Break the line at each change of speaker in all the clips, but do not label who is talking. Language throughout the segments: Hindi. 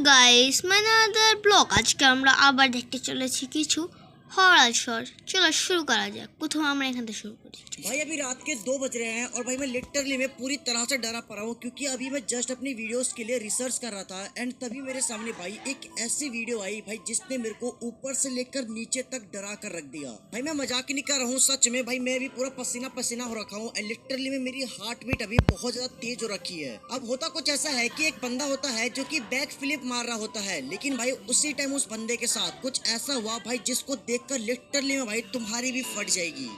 গাইস মানে আমাদের ব্লগ আজকে আমরা আবার দেখতে চলেছি কিছু হরর শর্ট। চলো শুরু করা যাক। প্রথমে আমরা এখান থেকে শুরু করি।
भाई अभी रात के 2 बज रहे हैं और भाई मैं लिटरली मैं पूरी तरह से डरा पड़ा हूँ क्योंकि अभी मैं जस्ट अपनी वीडियोस के लिए रिसर्च कर रहा था एंड तभी मेरे सामने भाई एक ऐसी वीडियो आई भाई जिसने मेरे को ऊपर से लेकर नीचे तक डरा कर रख दिया। भाई मैं मजाक नहीं कर रहा हूँ, सच में भाई मैं भी पूरा पसीना पसीना हो रखा हूँ एंड लिटरली में मेरी हार्ट बीट अभी बहुत ज्यादा तेज हो रखी है। अब होता कुछ ऐसा है कि एक बंदा होता है जो कि बैक फ्लिप मार रहा होता है, लेकिन भाई उसी टाइम उस बंदे के साथ कुछ ऐसा हुआ भाई जिसको देखकर लिटरली में भाई तुम्हारी भी फट जाएगी।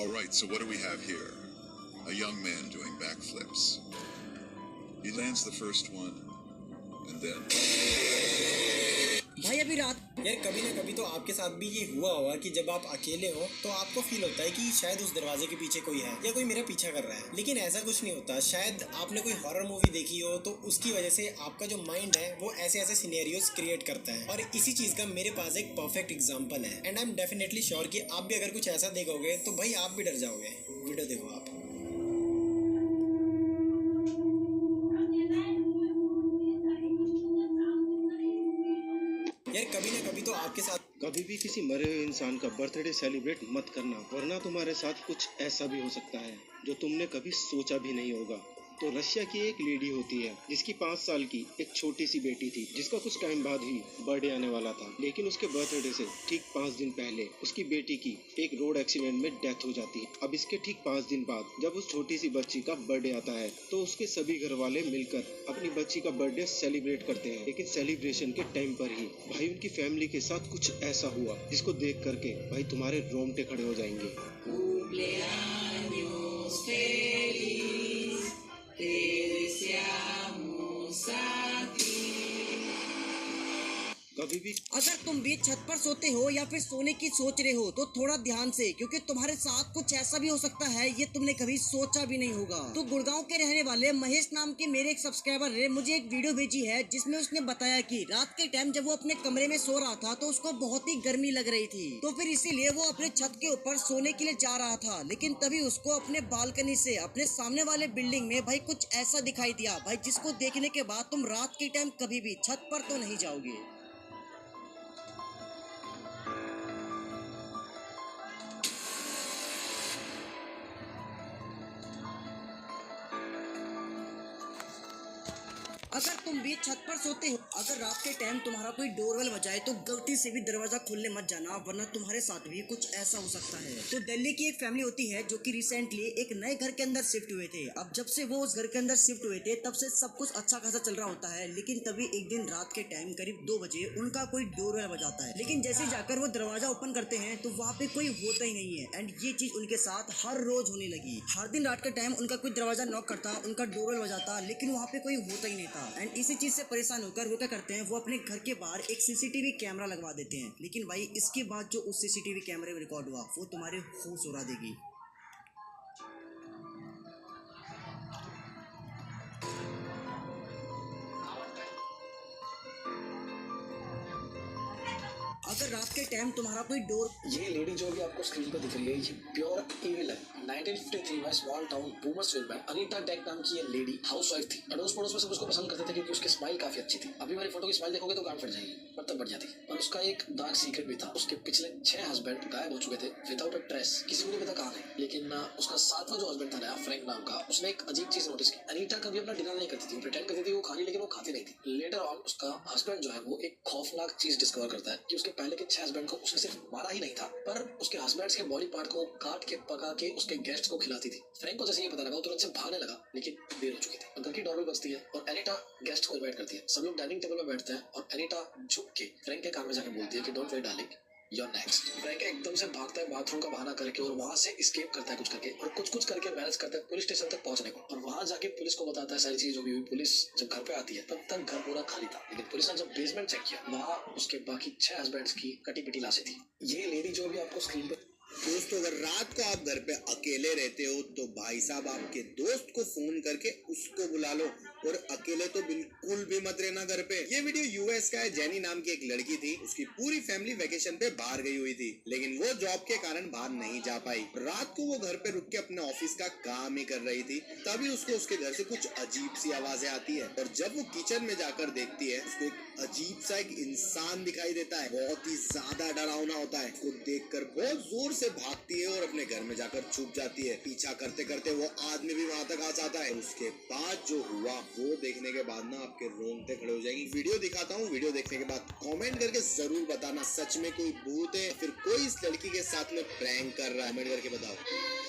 All right, so what do we have here? A young man doing backflips. He lands the first one, and then...
भाई अभी रात
यार कभी ना कभी तो आपके साथ भी ये हुआ होगा कि जब आप अकेले हो तो आपको फील होता है कि शायद उस दरवाजे के पीछे कोई है या कोई मेरा पीछा कर रहा है, लेकिन ऐसा कुछ नहीं होता। शायद आपने कोई हॉरर मूवी देखी हो तो उसकी वजह से आपका जो माइंड है वो ऐसे ऐसे सिनेरियोज क्रिएट करता है, और इसी चीज का मेरे पास एक परफेक्ट एग्जांपल है and I am definitely sure कि आप भी अगर कुछ ऐसा देखोगे तो भाई आप भी डर जाओगे। वीडियो देखो आप। यार कभी ना कभी तो आपके साथ
कभी भी किसी मरे हुए इंसान का बर्थडे सेलिब्रेट मत करना, वरना तुम्हारे साथ कुछ ऐसा भी हो सकता है जो तुमने कभी सोचा भी नहीं होगा। तो रशिया की एक लेडी होती है जिसकी 5 साल की एक छोटी सी बेटी थी, जिसका कुछ टाइम बाद ही बर्थडे आने वाला था। लेकिन उसके बर्थडे से ठीक 5 दिन पहले उसकी बेटी की एक रोड एक्सीडेंट में डेथ हो जाती है। अब इसके ठीक 5 दिन बाद जब उस छोटी सी बच्ची का बर्थडे आता है तो उसके सभी घर वाले मिलकर अपनी बच्ची का बर्थडे सेलिब्रेट करते हैं। लेकिन सेलिब्रेशन के टाइम पर ही भाई उनकी फैमिली के साथ कुछ ऐसा हुआ जिसको देख करके भाई तुम्हारे रोंगटे खड़े हो जाएंगे। कभी भी
अगर तुम भी छत पर सोते हो या फिर सोने की सोच रहे हो तो थोड़ा ध्यान से, क्योंकि तुम्हारे साथ कुछ ऐसा भी हो सकता है ये तुमने कभी सोचा भी नहीं होगा। तो गुड़गांव के रहने वाले महेश नाम के मेरे एक सब्सक्राइबर ने मुझे एक वीडियो भेजी है जिसमें उसने बताया कि रात के टाइम जब वो अपने कमरे में सो रहा था तो उसको बहुत ही गर्मी लग रही थी, तो फिर इसीलिए वो अपने छत के ऊपर सोने के लिए जा रहा था। लेकिन तभी उसको अपने बालकनी से अपने सामने वाले बिल्डिंग में भाई कुछ ऐसा दिखाई दिया भाई जिसको देखने के बाद तुम रात के टाइम कभी भी छत पर तो नहीं जाओगे। अगर तुम भी छत पर सोते हो, अगर रात के टाइम तुम्हारा कोई डोरबेल बजाए तो गलती से भी दरवाजा खोलने मत जाना, वरना तुम्हारे साथ भी कुछ ऐसा हो सकता है। तो दिल्ली की एक फैमिली होती है जो कि रिसेंटली एक नए घर के अंदर शिफ्ट हुए थे। अब जब से वो उस घर के अंदर शिफ्ट हुए थे तब से सब कुछ अच्छा खासा चल रहा होता है, लेकिन तभी एक दिन रात के टाइम करीब 2 बजे उनका कोई डोरबेल बजाता है। लेकिन जैसे जाकर वो दरवाजा ओपन करते हैं तो वहाँ पे कोई होता ही नहीं है एंड ये चीज उनके साथ हर रोज होने लगी। हर दिन रात के टाइम उनका कोई दरवाजा नॉक करता, उनका डोरबेल बजाता, लेकिन वहाँ पे कोई होता ही नहीं था। एंड इसी चीज से परेशान होकर वो क्या करते हैं, वो अपने घर के बाहर एक सीसीटीवी कैमरा लगवा देते हैं। लेकिन भाई इसके बाद जो उस सीसीटीवी कैमरे में रिकॉर्ड हुआ वो तुम्हारे होश उड़ा देगी। अगर रात के टाइम तुम्हारा कोई डोर,
ये लेडी जो भी आपको स्क्रीन पर दिख रही है ये प्योर इविल है। 1953 में स्मॉल टाउन बूमर्सविल में अनीता डेक नाम की ये लेडी हाउसवाइफ थी। अड़ोस पड़ोस में सब उसको पसंद करते थे क्योंकि उसकी स्माइल काफी अच्छी थी। अभी वाली फोटो की स्माइल देखोगे तो गांड फट जाएगी, मतलब बढ़ जाती। और उसका एक डार्क सीक्रेट भी था, उसके पिछले 6 हस्बैंड गायब हो चुके थे विदाउट अ ट्रेस। किसी को नहीं पता कहाँ है। लेकिन उसका 7वां जो हस्बैंड था नया फ्रैंक नाम का, उसने एक अजीब चीज नोटिस की। अनीता कभी अपना डिनर नहीं करती थी, प्रिटेंड करती थी वो खा रही, लेकिन वो खाती नहीं थी। लेटर ऑन उसका हस्बैंड जो है वो एक खौफनाक चीज डिस्कवर करता है कि उसके पहले के 6 हस्बैंड को उसने सिर्फ मारा ही नहीं था, पर उसके हस्बैंड्स के बॉडी पार्ट को काट के पका के उसके गेस्ट को खिलाती थी। फ्रैंक को जैसे ये पता लगा वो तुरंत से भागने लगा, लेकिन देर हो चुकी थी। घर की डोरबेल बजती है और एनिटा गेस्ट को इनवाइट करती है। सब लोग डाइनिंग टेबल में बैठते हैं और एनिटा झुक के फ्रैंक के कान में जाकर बोलती है कि don't worry darling, you're next। Frank एकदम से भागता है बाथरूम का बहाना करके और वहां से एस्केप करता है कुछ करके, और कुछ करके मैनेज करता है पुलिस स्टेशन तक पहुंचने को। और वहां जाके पुलिस को बताता है सारी चीज जो भी हुई। पुलिस जब घर पे आती है तब तक घर पूरा खाली था, लेकिन पुलिस ने जब बेसमेंट चेक किया वहां उसके बाकी 6 हस्बैंड्स की कटी पिटी लाशें थी। ये लेडी जो भी आपको स्क्रीन पर
दोस्तों, अगर रात को आप घर पे अकेले रहते हो तो भाई साहब आपके दोस्त को फोन करके उसको बुला लो, और अकेले तो बिल्कुल भी मत रहना घर पे। ये वीडियो यूएस का है। जेनी नाम की एक लड़की थी, उसकी पूरी फैमिली वेकेशन पे बाहर गई हुई थी, लेकिन वो जॉब के कारण बाहर नहीं जा पाई। रात को वो घर पे रुक के अपने ऑफिस का काम ही कर रही थी, तभी उसको उसके घर से कुछ अजीब सी आवाजें आती है और जब वो किचन में जाकर देखती है, उसको एक अजीब सा एक इंसान दिखाई देता है। बहुत ही ज्यादा डरावना होता है। उसको देखकर बहुत जोर से भागती है और अपने घर में जाकर छुप जाती है। पीछा करते करते वो आदमी भी वहां तक आ जाता है। उसके बाद जो हुआ वो देखने के बाद ना आपके रोंगटे खड़े हो जाएंगे। वीडियो दिखाता हूँ, वीडियो देखने के बाद कमेंट करके जरूर बताना सच में कोई भूत है फिर कोई इस लड़की के साथ में प्रैंक कर रहा है। कमेंट करके बताओ।